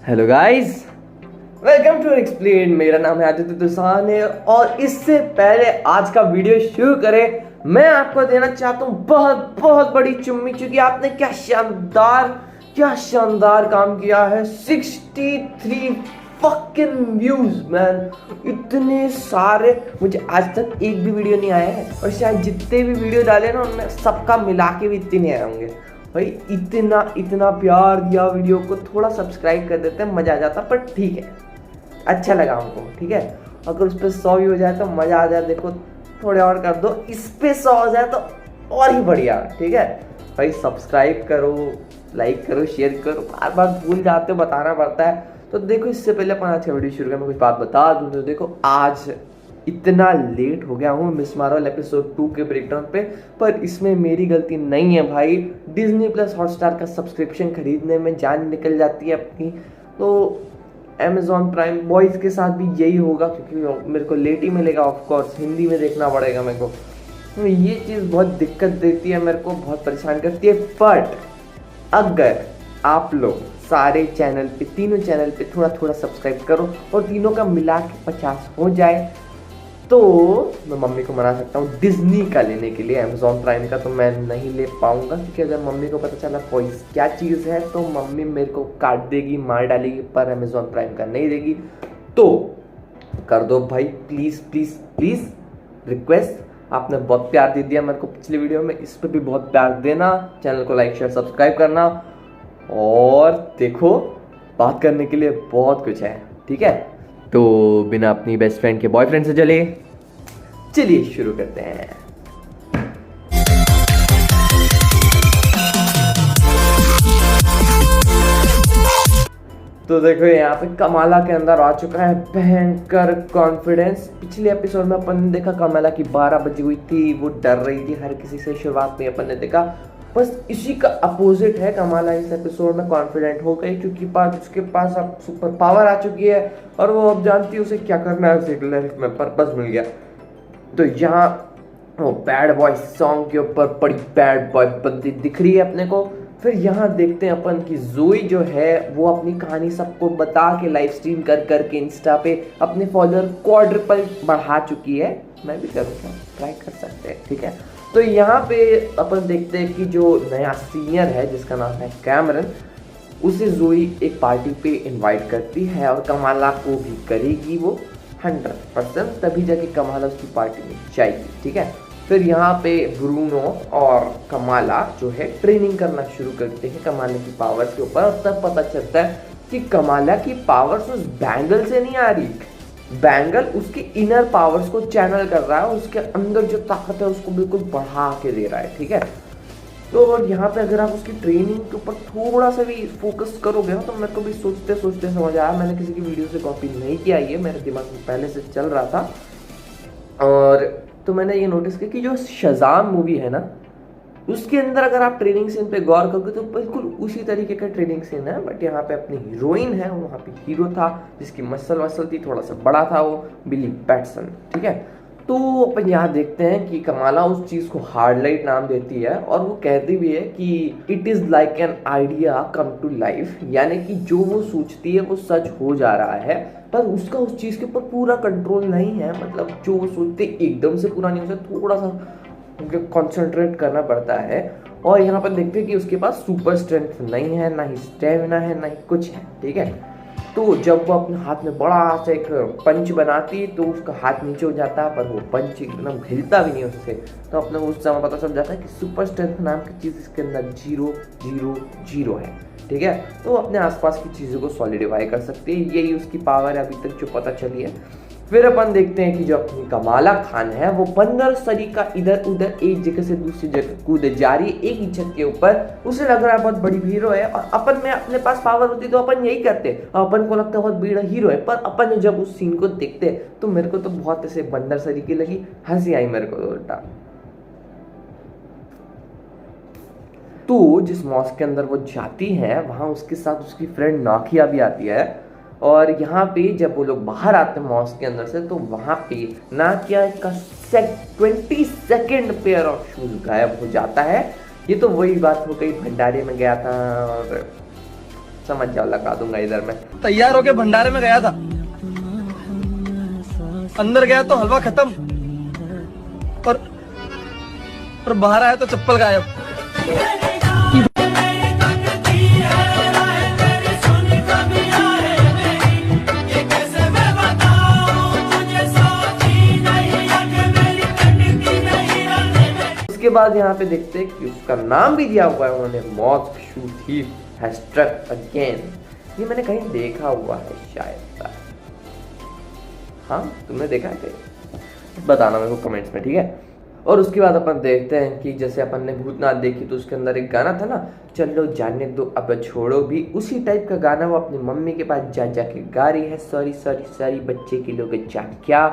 Hello guys, welcome to explain. मेरा नाम है आदित्य तुसाने और इससे पहले आज का वीडियो शुरू करें, मैं आपको देना चाहता हूँ बहुत बहुत बड़ी चुम्मी, क्योंकि आपने क्या शानदार काम किया है। 63 फकिंग व्यूज मैन, इतने सारे। मुझे आज तक एक भी वीडियो नहीं आया है और शायद जितने भी वीडियो डाले ना उनमें सबका मिला के भी इतने नहीं आए होंगे। भाई इतना प्यार दिया वीडियो को, थोड़ा सब्सक्राइब कर देते हैं, मजा आ जाता। पर ठीक है, अच्छा लगा हमको, ठीक है। अगर उस पर 100 भी हो जाए तो मजा आ जाए। देखो थोड़े और कर दो, इस पे 100 हो जाए तो और ही बढ़िया, ठीक है भाई। सब्सक्राइब करो, लाइक करो, शेयर करो, बार बार भूल जाते हो, बताना पड़ता है। तो देखो इससे पहले अपन अच्छा वीडियो शुरू करें, मैं कुछ बात बता दूं तो देखो, आज इतना लेट हो गया हूँ मिस मार्वल एपिसोड 2 के ब्रेकडाउन पे, पर इसमें मेरी गलती नहीं है भाई। डिज्नी प्लस हॉटस्टार का सब्सक्रिप्शन खरीदने में जान निकल जाती है अपनी, तो अमेजॉन प्राइम बॉयज़ के साथ भी यही होगा, क्योंकि मेरे को लेट ही मिलेगा। ऑफकोर्स हिंदी में देखना पड़ेगा मेरे को, तो ये चीज़ बहुत दिक्कत देती है मेरे को, बहुत परेशान करती है। बट अगर आप लोग सारे चैनल पे, तीनों चैनल पे थोड़ा थोड़ा सब्सक्राइब करो और तीनों का मिला के 50 हो जाए तो मैं मम्मी को मना सकता हूँ डिज्नी का लेने के लिए। अमेजॉन प्राइम का तो मैं नहीं ले पाऊंगा, क्योंकि अगर मम्मी को पता चला कोई क्या चीज़ है तो मम्मी मेरे को काट देगी, मार डालेगी, पर अमेजॉन प्राइम का नहीं देगी। तो कर दो भाई, प्लीज़ प्लीज़ प्लीज़, रिक्वेस्ट। आपने बहुत प्यार दे दिया मेरे को पिछली वीडियो में, इस पर भी बहुत प्यार देना। चैनल को लाइक शेयर सब्सक्राइब करना, और देखो बात करने के लिए बहुत कुछ है, ठीक है। तो बिना अपनी बेस्ट फ्रेंड के बॉयफ्रेंड से चलिए शुरू करते हैं। तो देखो यहाँ पे कमाला के अंदर आ चुका है भयंकर कॉन्फिडेंस। पिछले एपिसोड में अपन ने देखा कमाला की 12 बजी हुई थी, वो डर रही थी हर किसी से। शुरुआत में अपन ने देखा बस इसी का अपोजिट है। कमाला इस एपिसोड में कॉन्फिडेंट हो गई, क्योंकि उसके पास अब सुपर पावर आ चुकी है और वो अब जानती है उसे क्या करना है, उसे लाइफ में पर्पस मिल गया। तो यहाँ वो बैड बॉय सॉन्ग के ऊपर बड़ी बैड बॉय बंदी दिख रही है अपने को। फिर यहाँ देखते हैं अपन की जोई जो है वो अपनी कहानी सबको बता के लाइव स्ट्रीम कर करके इंस्टा पे अपने फॉलोअर क्वाड्रुपल बढ़ा चुकी है। मैं भी करूँगा, ट्राई कर सकते हैं, ठीक है। तो यहाँ पे अपन देखते हैं कि जो नया सीनियर है जिसका नाम है कैमरन, उसे जोई एक पार्टी पे इनवाइट करती है और कमाला को भी करेगी वो 100%, तभी जाके कमाला उसकी पार्टी में जाएगी, ठीक है। फिर यहाँ पे ब्रूनो और कमाला जो है ट्रेनिंग करना शुरू करते हैं कमाला की पावर्स के ऊपर, और तब पता चलता है कि कमाला की पावर्स उस बैंगल से नहीं आ रही, बैंगल उसके इनर पावर्स को चैनल कर रहा है, उसके अंदर जो ताकत है उसको बिल्कुल बढ़ा के दे रहा है, ठीक है। तो यहाँ पे अगर आप उसकी ट्रेनिंग के ऊपर थोड़ा सा भी फोकस करोगे तो मेरे को भी सोचते सोचते समझ आया। मैंने किसी की वीडियो से कॉपी नहीं किया, ये मेरे दिमाग में पहले से चल रहा था। और तो मैंने ये नोटिस किया कि जो शज़ाम मूवी है ना, उसके अंदर अगर आप ट्रेनिंग सीन पे गौर करोगे तो बिल्कुल उसी तरीके का ट्रेनिंग सीन है। बट यहाँ पे अपनी हीरोइन है, वहाँ पे हीरो था जिसकी मसल थी, थोड़ा सा बड़ा था, वो बिली बैट्सन, ठीक है। तो अपन यहाँ देखते हैं कि कमाला उस चीज़ को हार्ड लाइट नाम देती है, और वो कहती भी है कि it is like an idea come to life, यानी कि जो वो सोचती है वो सच हो जा रहा है, पर उसका उस चीज़ के ऊपर पूरा कंट्रोल नहीं है। मतलब जो वो सोचते एकदम से पूरा नहीं हो सकता, थोड़ा सा कॉन्सेंट्रेट करना पड़ता है। और यहाँ पर देखते हैं कि उसके पास सुपर स्ट्रेंथ नहीं है, ना ही स्टेमिना है, ना ही कुछ है, ठीक है। तो जब वो अपने हाथ में बड़ा सा एक पंच बनाती तो उसका हाथ नीचे हो जाता है, पर वो पंच एकदम हिलता भी नहीं उससे। तो अपने उस समय पता चल जाता है कि सुपर स्ट्रेंथ नाम की चीज़ इसके अंदर 000 है, ठीक है। तो अपने आसपास की चीज़ों को सॉलिडिफाई कर सकती है, यही उसकी पावर है अभी तक जो पता चली है। फिर अपन देखते हैं कि जो अपनी कमाला खान है वो बंदर सरी का इधर उधर एक जगह से दूसरी जगह कूद जा रही है, एक ही छत के ऊपर। उसे लग रहा है बहुत बड़ी हीरो है, और अपन में अपने पास पावर होती तो अपन यही करते, और अपन को लगता है बहुत बड़ा हीरो है। पर अपन जब उस सीन को देखते तो मेरे को तो बहुत ऐसे बंदर सरी की लगी, हंसी आई मेरे को तो उल्टा। तो जिस मॉस्क के अंदर वो जाती है वहां उसके साथ उसकी फ्रेंड नाकिया भी आती है, और यहाँ पे जब वो लोग बाहर आते हैं मॉस्क के अंदर से तो वहाँ पे नाकिया का 22nd पेयर ऑफ शूज गायब हो जाता है। ये तो वही बात हो गई, भंडारे में गया था और समझ जाओ, लगा दूंगा इधर मैं। तैयार होके भंडारे में गया था, अंदर गया तो हलवा खत्म और बाहर आया तो चप्पल गायब। उसके बाद यहाँ पे देखते हैं कि उसका नाम भी दिया हुआ है उन्होंने, mosque shoe thief has struck again. ये मैंने कहीं देखा हुआ है शायद। हाँ, तुमने देखा है? बताना मेरे को कमेंट्स में, ठीक है। और उसके बाद अपन देखते हैं कि जैसे अपन ने भूतनाथ देखी तो उसके अंदर एक गाना था ना, चलो जाने दो अब छोड़ो भी, उसी टाइप का गाना वो अपनी मम्मी के पास जा के गा रही है, सॉरी सॉरी सॉरी बच्चे की लोग जान क्या।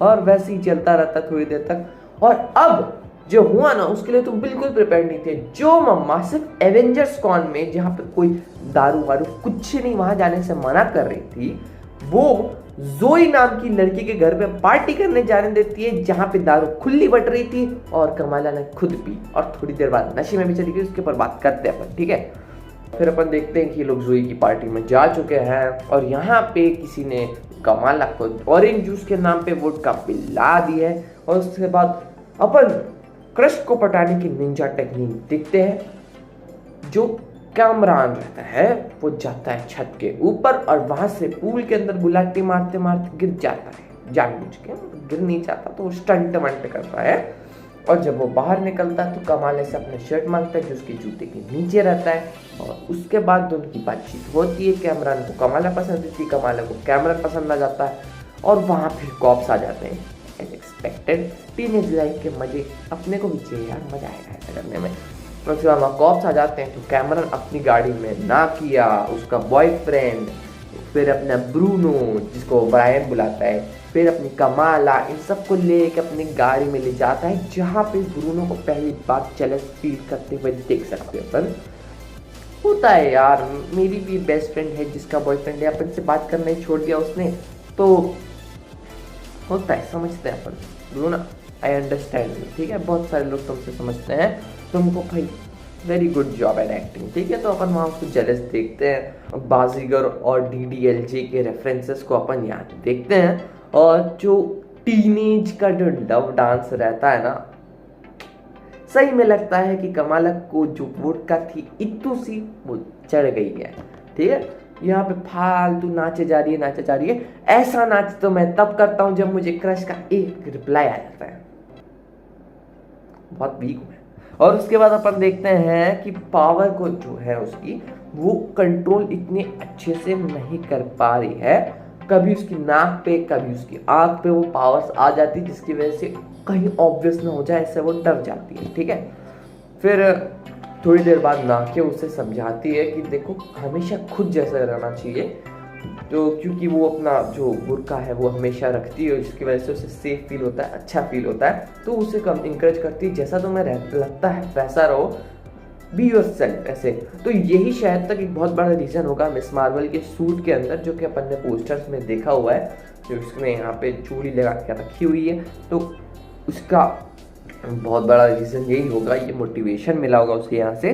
और वैसे ही चलता रहता थोड़ी देर तक। और अब जो हुआ ना उसके लिए तो बिल्कुल प्रिपेयर नहीं थे। जो मम्मा सिर्फ एवेंजर्स कॉन में, जहाँ पे कोई दारू वारू कुछ नहीं, वहां जाने से मना कर रही थी, वो जोई नाम की लड़की के घर पे पार्टी करने जाने देती है, जहां पे दारू खुली बट रही थी और कमाला ने खुद पी और थोड़ी देर बाद नशे में भी चली गई। उसके ऊपर बात करते हैं अपन, ठीक है। फिर अपन देखते हैं कि ये लोग जोई की पार्टी में जा चुके हैं और यहाँ पे किसी ने कमाला को ऑरेंज जूस के नाम पे वोडका पिला दी है। और उसके बाद अपन क्रश को पटाने की निंजा टेक्निक देखते हैं। जो कामरान रहता है वो जाता है छत के ऊपर और वहां से पूल के अंदर गुलाटी मारते मारते गिर जाता है, जानबूझ के। गिर नहीं जाता तो वो स्टंट वंट करता है। और जब वो बाहर निकलता है तो कमाले से अपने शर्ट मांगता है जो उसके जूते के नीचे रहता है। और उसके बाद दोनों की बातचीत होती है। कैमरान को कमाला पसंद थी, कमाला को कैमरान पसंद आ जाता है और वहां फिर कॉप्स आ जाते हैं। एक्सपेक्टेड टीनेज लाइफ के मजे अपने को भी चाहिए यार, मजा आएगा ऐसा करने में। और उसके बाद वहाँ कॉप्स आ जाते हैं तो कैमरन अपनी गाड़ी में ना किया, उसका बॉयफ्रेंड, फिर अपना ब्रूनो जिसको ब्रायन बुलाता है, फिर अपनी कमाला, इन सबको लेके अपनी गाड़ी में ले जाता है, जहाँ पे ब्रूनो को पहली बार जेलस फील करते हुए देख सकते हैं अपन। होता है यार, मेरी भी बेस्ट फ्रेंड है जिसका बॉयफ्रेंड है, अपन से बात करना ही छोड़ दिया उसने, तो होता है, समझते हैं अपन। ब्रूनो आई अंडरस्टैंड, ठीक है। बहुत सारे लोग तुमसे समझते हैं, तुमको भाई very good job eight acting, ठीक है। तो अपन वहाँ उसको जेलस देखते हैं। बाजीगर और DDLJ के रेफरेंसेस को अपन यहाँ देखते हैं। और जो टीनेज का जो लव डांस रहता है ना, सही में लगता है कि कमाला को जो वोडका थी इतू सी वो चढ़ गई है, ठीक है। यहाँ पे फालतू नाचे जा रही है। ऐसा नाच तो मैं तब करता हूँ जब मुझे क्रश का एक रिप्लाई आ जाता है। बहुत वीक हूँ। और उसके बाद अपन देखते हैं कि पावर को जो है उसकी वो कंट्रोल इतने अच्छे से नहीं कर पा रही है। कभी उसकी नाक पे, कभी उसकी आंख पे वो पावर्स आ जाती है, जिसकी वजह से कहीं ऑब्वियस ना हो जाए, ऐसे वो डर जाती है, ठीक है। फिर थोड़ी देर बाद नाके उसे समझाती है कि देखो हमेशा खुद जैसा रहना चाहिए, तो क्योंकि वो अपना जो बुर्का है वो हमेशा रखती है, जिसकी वजह से उसे सेफ फील होता है, अच्छा फील होता है। तो उसे कम इंकरेज करती है, जैसा तुम्हें लगता है वैसा रहो, बी योरसेल्फ ऐसे। तो यही शायद तक एक बहुत बड़ा रीज़न होगा मिस मार्वल के सूट के अंदर, जो कि अपन ने पोस्टर्स में देखा हुआ है, जो उसने यहाँ पे चूड़ी लगा के रखी हुई है। तो उसका बहुत बड़ा रीज़न यही होगा, ये मोटिवेशन मिला होगा उसे यहाँ से।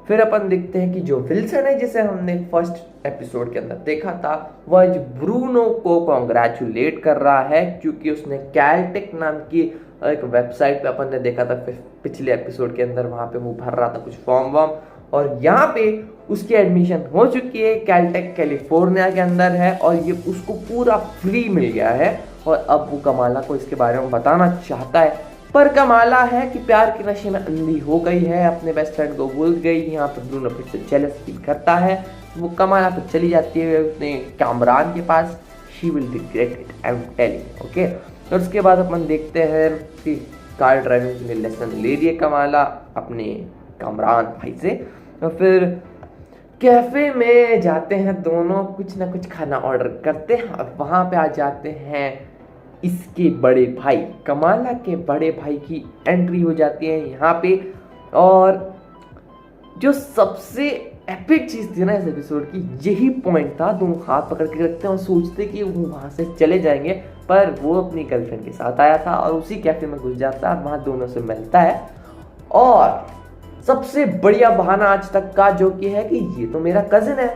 फिर अपन देखते हैं कि जो विल्सन है, जिसे हमने फर्स्ट एपिसोड के अंदर देखा था, वह ब्रूनो को कॉन्ग्रेचुलेट कर रहा है क्योंकि उसने कैलटेक नाम की एक वेबसाइट पे अपन ने देखा था पिछले एपिसोड के अंदर, वहाँ पे वो भर रहा था कुछ फॉर्म वॉर्म, और यहाँ पे उसकी एडमिशन हो चुकी है। कैलटेक कैलिफोर्निया के अंदर है और ये उसको पूरा फ्री मिल गया है। और अब वो कमाला को इसके बारे में बताना चाहता है, पर कमाला है कि प्यार के नशे में अंधी हो गई है, अपने बेस्ट फ्रेंड को भूल गई। यहाँ पे ब्रूनो फिर से जेलस फील करता है, वो कमाला पे चली जाती है अपने कामरान के पास। She will regret it, I am telling, okay. और उसके बाद अपन देखते हैं कि कार ड्राइविंग के लिए लेसन ले लिए कमाला अपने कामरान भाई से। और फिर कैफे में जाते हैं दोनों, कुछ ना कुछ खाना ऑर्डर करते हैं और वहाँ पे आ जाते हैं इसके बड़े भाई, कमाला के बड़े भाई की एंट्री हो जाती है यहाँ पे। और जो सबसे एपिक चीज़ थी ना इस एपिसोड की, यही पॉइंट था, दोनों हाथ पकड़ के रखते हैं और सोचते कि वो वहाँ से चले जाएंगे, पर वो अपनी गर्लफ्रेंड के साथ आया था और उसी कैफे में घुस जाता है, वहाँ दोनों से मिलता है। और सबसे बढ़िया बहाना आज तक का जो कि है कि ये तो मेरा कजिन है,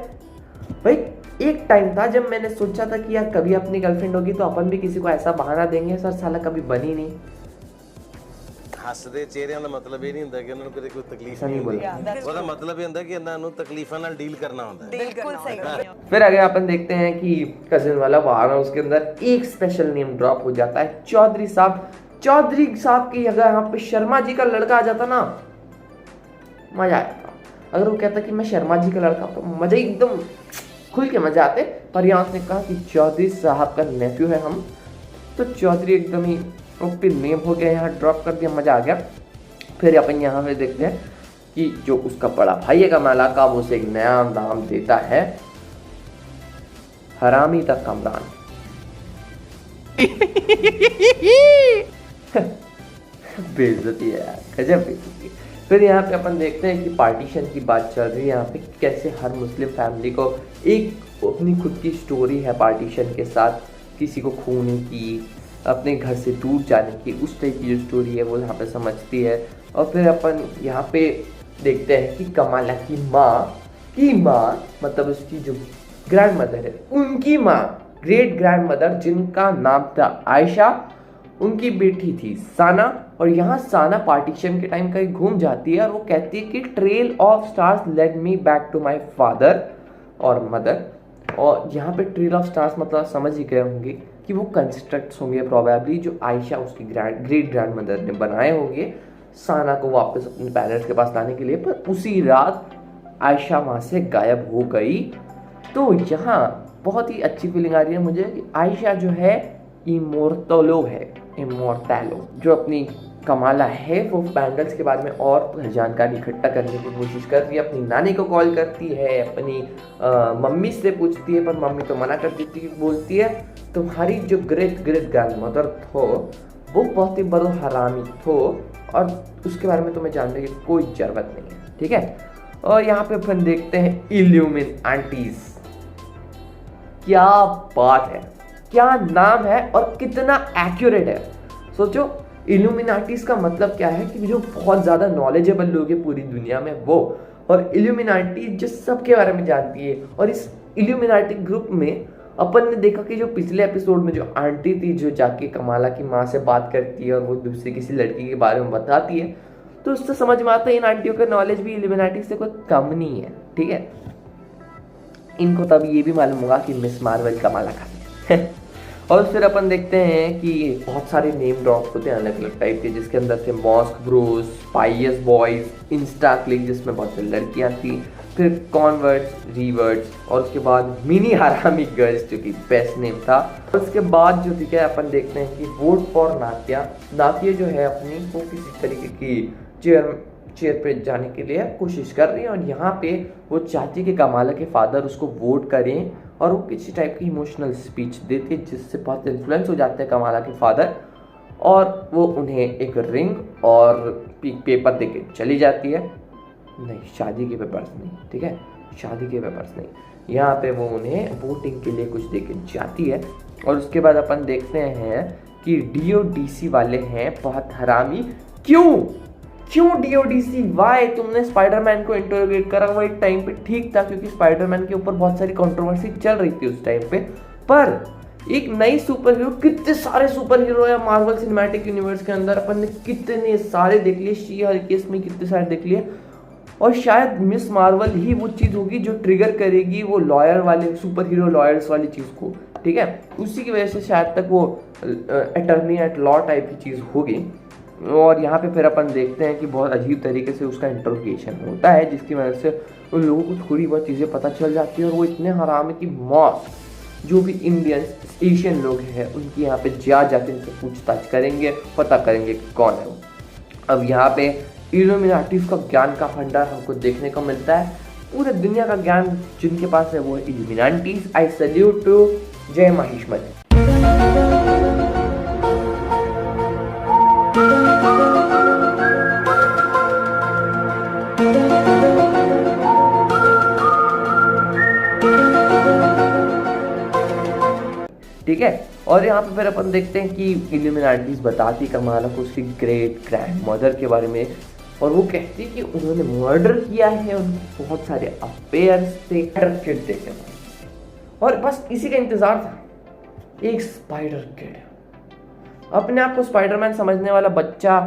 भाई एक टाइम था जब मैंने सोचा था कि यार कभी अपनी गर्लफ्रेंड होगी तो अपन भी किसी को ऐसा बहाना देंगे, सर साला कभी बनी नहीं। ਹੱਸਦੇ ਚਿਹਰਿਆਂ ਦਾ ਮਤਲਬ ਇਹ ਨਹੀਂ ਹੁੰਦਾ ਕਿ ਉਹਨਾਂ ਨੂੰ ਕਦੇ ਕੋਈ ਤਕਲੀਫ ऐसा नहीं नहीं ਹੁੰਦੀ। बोला। ਉਹਦਾ ਮਤਲਬ ਇਹ ਹੁੰਦਾ ਕਿ ਇਹਨਾਂ ਨੂੰ ਤਕਲੀਫਾਂ ਨਾਲ ਡੀਲ करना ਹੁੰਦਾ है। बिल्कुल सही। फिर आगे अपन देखते हैं कि कजिन वाला बहाना, उसके अंदर एक स्पेशल नेम ड्रॉप हो जाता है, चौधरी साहब। चौधरी साहब की जगह यहाँ पे शर्मा जी का लड़का आ जाता ना, मजा आया था। अगर वो कहता कि मैं शर्मा जी का लड़का तो मजा ही एकदम खुल के मजा आते, पर यहाँ उसने कहा कि चौधरी साहब का नेफ्यू है हम, तो चौधरी एकदम ही ओपी नेम हो गया, यहाँ ड्रॉप कर दिया, मजा आ गया। फिर अपन यहाँ पे देखते हैं कि जो उसका बड़ा भाई है कमाला का, वो उसे एक नया नाम देता है, हरामी दा कमरान। बेइज्जती है यार, गजब बेइज्जती। फिर यहाँ पे अपन देखते हैं कि पार्टीशन की बात चल रही है यहाँ पे, कैसे हर मुस्लिम फैमिली को एक अपनी खुद की स्टोरी है पार्टीशन के साथ, किसी को खोने की, अपने घर से दूर जाने की, उस टाइप की जो स्टोरी है वो यहाँ पे समझती है। और फिर अपन यहाँ पे देखते हैं कि कमाला की माँ मतलब उसकी जो ग्रैंड मदर है, उनकी माँ ग्रेट ग्रैंड मदर जिनका नाम था आयशा, उनकी बेटी थी साना। और यहाँ साना पार्टीशन के टाइम कहीं घूम जाती है और वो कहती है कि trail of stars led me back to my father और मदर। और यहाँ पे ट्रेल ऑफ स्टार्स मतलब समझ ही गए होंगे कि वो कंस्ट्रक्ट्स होंगे प्रोबेबली जो आयशा उसकी ग्रेट ग्रैंड मदर ने बनाए होंगे साना को वापस अपने पेरेंट्स के पास लाने के लिए। पर उसी रात आयशा वहाँ से गायब हो गई। तो यहाँ बहुत ही अच्छी फीलिंग आ रही है मुझे कि आयशा जो है इमोर्टलो है, इमोर्टैलो। जो अपनी कमाला है वो बैंगल्स के बारे में और जानकारी इकट्ठा करने की कोशिश कर रही है, अपनी नानी को कॉल करती है, अपनी मम्मी से पूछती है, पर मम्मी तो मना कर देती है, बोलती है तुम्हारी जो ग्रेट ग्रेट ग्रैंड मदर थो वो बहुत ही बड़ा हरामी थो और उसके बारे में तुम्हें जानने की कोई जरूरत नहीं है, ठीक है। और यहाँ पे अपन देखते हैं इल्यूमिनाटीज। क्या बात है, क्या नाम है और कितना एक्यूरेट है। सोचो इल्यूमिनाटीज का मतलब क्या है कि जो बहुत ज़्यादा नॉलेजेबल लोग हैं पूरी दुनिया में वो, और इल्यूमिनाटी जो सबके बारे में जानती है। और इस इल्यूमिनाटी ग्रुप में अपन ने देखा कि जो पिछले एपिसोड में जो आंटी थी जो जाके कमाला की माँ से बात करती है और वो दूसरी किसी लड़की के बारे में बताती है, तो उससे समझ में आता है इन आंटियों का नॉलेज भी इल्यूमिनाटी से कोई कम नहीं है, ठीक है। इनको तब ये भी मालूम होगा कि मिस मार्वल कमाला का है। और फिर अपन देखते हैं कि बहुत सारे नेम ड्रॉप होते हैं अलग अलग टाइप के, जिसके अंदर थे mosque bros, pious boys, insta click जिसमें बहुत सारी लड़कियां थी, फिर कॉन्वर्ट्स, रिवर्ट्स, और उसके बाद मिनी हरामी गर्ल्स जो कि बेस्ट नेम था। और उसके बाद जो ठीक है अपन देखते हैं कि वोट फॉर नातिया। नातिया जो है अपनी वो किसी तरीके की चेयर पे जाने के लिए कोशिश कर रही है और यहाँ पे वो चाहती कि कमाला के फादर उसको वोट करें और वो किसी टाइप की इमोशनल स्पीच देते जिससे बहुत इन्फ्लुएंस हो जाते हैं कमाला के फादर और वो उन्हें एक रिंग और पेपर दे के चली जाती है। नहीं, शादी के पेपर्स नहीं, ठीक है, शादी के पेपर्स नहीं। यहाँ पे वो उन्हें वोटिंग के लिए कुछ दे के जाती है। और उसके बाद अपन देखते हैं कि DODC वाले हैं बहुत हरामी। क्यों DODC वाई? तुमने स्पाइडरमैन को इंटरोगेट करा, वो एक टाइम पे ठीक था क्योंकि स्पाइडरमैन के ऊपर बहुत सारी कंट्रोवर्सी चल रही थी उस टाइम पे, पर एक नई सुपर हीरो, कितने सारे सुपर हीरो है मार्वल सिनेमैटिक यूनिवर्स के अंदर, अपन ने कितने सारे देख लिए, शी हल्क केस में कितने सारे देख लिए, और शायद मिस मार्वल ही वो चीज़ होगी जो ट्रिगर करेगी वो लॉयर वाले सुपर हीरो लॉयर्स वाली चीज़ को, ठीक है। उसी की वजह से शायद तक वो अटर्नी एट लॉ टाइप की चीज़ होगी। और यहाँ पे फिर अपन देखते हैं कि बहुत अजीब तरीके से उसका इंट्रोगेशन होता है जिसकी वजह से उन लोगों को थोड़ी बहुत चीज़ें पता चल जाती है और वो इतने हराम है कि मॉस जो भी इंडियंस एशियन लोग हैं उनकी यहाँ पे जाके इनसे पूछताछ करेंगे, पता करेंगे कि कौन है वो। अब यहाँ पे इल्यूमिनाटीज का ज्ञान का भंडार हमको देखने को मिलता है, पूरे दुनिया का ज्ञान जिनके पास है वो है इल्यूमिनाटीज। आई सल्यूट टू जय माहिष्मति। ठीक है, और यहाँ पे फिर अपन देखते हैं कि इल्यूमिनाटीज बताती कमाला को उसकी ग्रेट ग्रैंड मदर के बारे में और वो कहती है कि उन्होंने मर्डर किया है, उनके बहुत सारे अफेयर्स थे। किड देखे और बस इसी का इंतजार था। एक स्पाइडर किड, अपने आप को स्पाइडरमैन समझने वाला बच्चा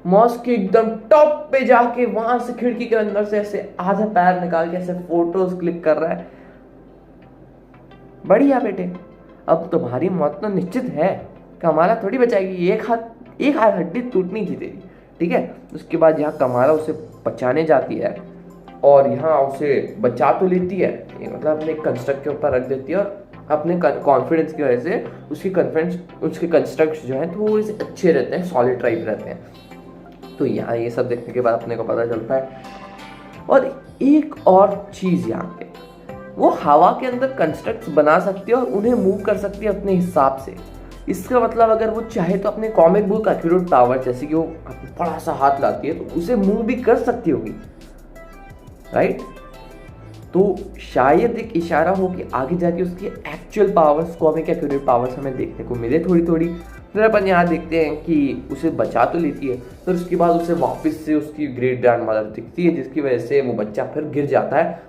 मॉस के एकदम टॉप पे जाके वहां से खिड़की के अंदर से ऐसे आधा पैर निकाल के ऐसे फोटोज क्लिक कर रहा है। बढ़िया बेटे, अब तुम्हारी मौत तो निश्चित है, कमाला थोड़ी बचाएगी, एक हाथ हड्डी टूटनी थी तेरी, ठीक है। उसके बाद यहाँ कमाला उसे बचाने जाती है और यहाँ उसे बचा तो लेती है, मतलब अपने कंस्ट्रक्ट के ऊपर रख देती है और अपने कॉन्फिडेंस की वजह से उसके कंस्ट्रक्ट जो हैं थोड़े से अच्छे रहते हैं, सॉलिड टाइप रहते हैं। तो यहाँ ये सब देखने के बाद अपने को पता चलता है। और एक और चीज़ यहाँ पे, वो हवा के अंदर कंस्ट्रक्ट्स बना सकती है और उन्हें मूव कर सकती है अपने हिसाब से। इसका मतलब अगर वो चाहे तो अपने कॉमिक बुक एक्यूरेट पावर, जैसे कि वो बड़ा सा हाथ लाती है तो उसे मूव भी कर सकती होगी, राइट। तो शायद एक इशारा हो कि आगे जाके उसकी actual powers, comic accurate powers हमें देखने को मिले थोड़ी थोड़ी। फिर अपन यहाँ देखते हैं कि उसे बचा तो लेती है, फिर उसके बाद उसे वापस से उसकी ग्रेट ग्रैंड मदर दिखती है, जिसकी वजह से वो बच्चा फिर गिर जाता है।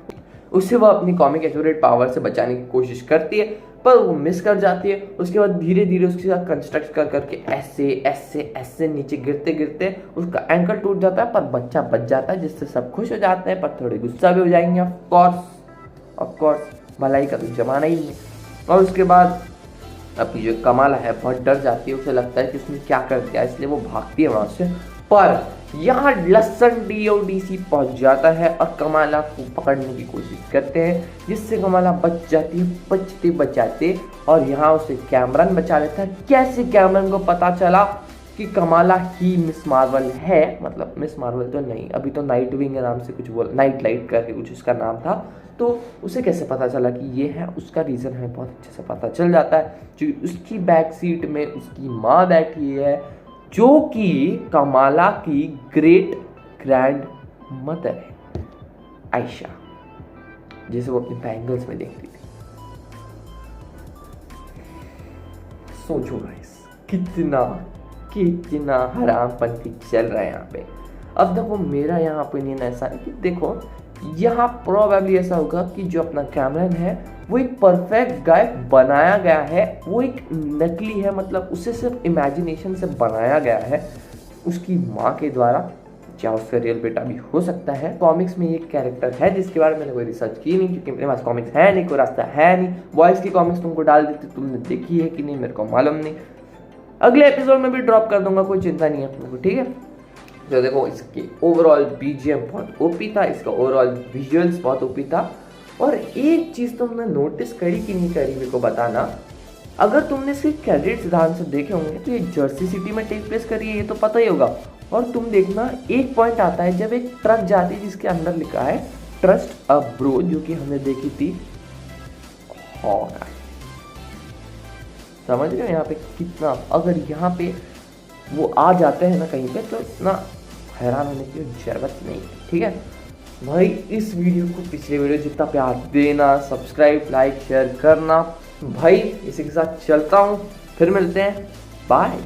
उसे वह अपनी कॉमिक एक्यूरेट पावर से बचाने की कोशिश करती है, पर वो मिस कर जाती है। उसके बाद धीरे धीरे उसके साथ कंस्ट्रक्ट कर करके ऐसे नीचे गिरते गिरते उसका एंकल टूट जाता है, पर बच्चा बच जाता है, जिससे सब खुश हो जाते हैं, पर थोड़े गुस्सा भी हो जाएंगे। ऑफ कोर्स भलाई का तो जमाना ही नहीं। और उसके बाद अपनी जो कमाला है बहुत डर जाती है, उसे लगता है कि उसने क्या कर दिया, इसलिए वो भागती है वहां से। पर यहाँ लसन DODC पहुंच जाता है और कमाला को पकड़ने की कोशिश करते हैं, जिससे कमाला बच जाती है बचते बचाते। और यहाँ उसे कैमरन बचा लेता है। कैसे कैमरन को पता चला कि कमाला ही मिस मार्वल है, मतलब मिस मार्वल तो नहीं, अभी तो नाइट विंग के नाम से कुछ बोल, नाइट लाइट करके कुछ उसका नाम था। तो उसे कैसे पता चला कि ये है, उसका रीज़न हमें बहुत अच्छे से पता चल जाता है। क्योंकि उसकी बैक सीट में उसकी माँ बैठी है, जो कि कमाला की ग्रेट ग्रैंड मदर है, आयशा, जिसे वो अपने बैंगल्स में देखती थी। सोचो गाइस, कितना हरामपंथी चल रहा है यहाँ पे। अब देखो, मेरा यहाँ ओपिनियन ऐसा है कि देखो, यहाँ प्रोबेबली ऐसा होगा कि जो अपना कैमरन है वो एक परफेक्ट गाय बनाया गया है, वो एक नकली है, मतलब उसे सिर्फ इमेजिनेशन से बनाया गया है उसकी माँ के द्वारा, या उसका रियल बेटा भी हो सकता है। कॉमिक्स में एक कैरेक्टर है जिसके बारे में मैंने कोई रिसर्च की नहीं, क्योंकि मेरे पास कॉमिक्स है नहीं, कोई रास्ता है नहीं। वॉइस की कॉमिक्स तुमको डाल देती, तुमने देखी है कि नहीं मेरे को मालूम नहीं। अगले एपिसोड में भी ड्रॉप कर दूंगा, कोई चिंता नहीं है तुमको, ठीक है। तो देखो, इसकी ओवरऑल BGM बहुत ओपी था, इसका ओवरऑल विजुअल्स बहुत ओपी था। और एक चीज़ तुमने नोटिस करी कि नहीं करी, मेरे को बताना। अगर तुमने इसके क्रेडिट्स ध्यान से देखे होंगे तो ये जर्सी सिटी में टेक प्लेस करी है, ये तो पता ही होगा। और तुम देखना, एक पॉइंट आता है जब एक ट्रक जाती है जिसके अंदर लिखा है ट्रस्ट अ ब्रो, जो कि हमने देखी थी हॉक। समझ गए यहाँ पे कितना, अगर यहाँ पे वो आ जाते हैं ना कहीं पे, तो इतना हैरान होने की जरूरत नहीं है, ठीक है भाई। इस वीडियो को पिछले वीडियो जितना प्यार देना, सब्सक्राइब, लाइक, शेयर करना भाई। इसी के साथ चलता हूँ, फिर मिलते हैं, बाय।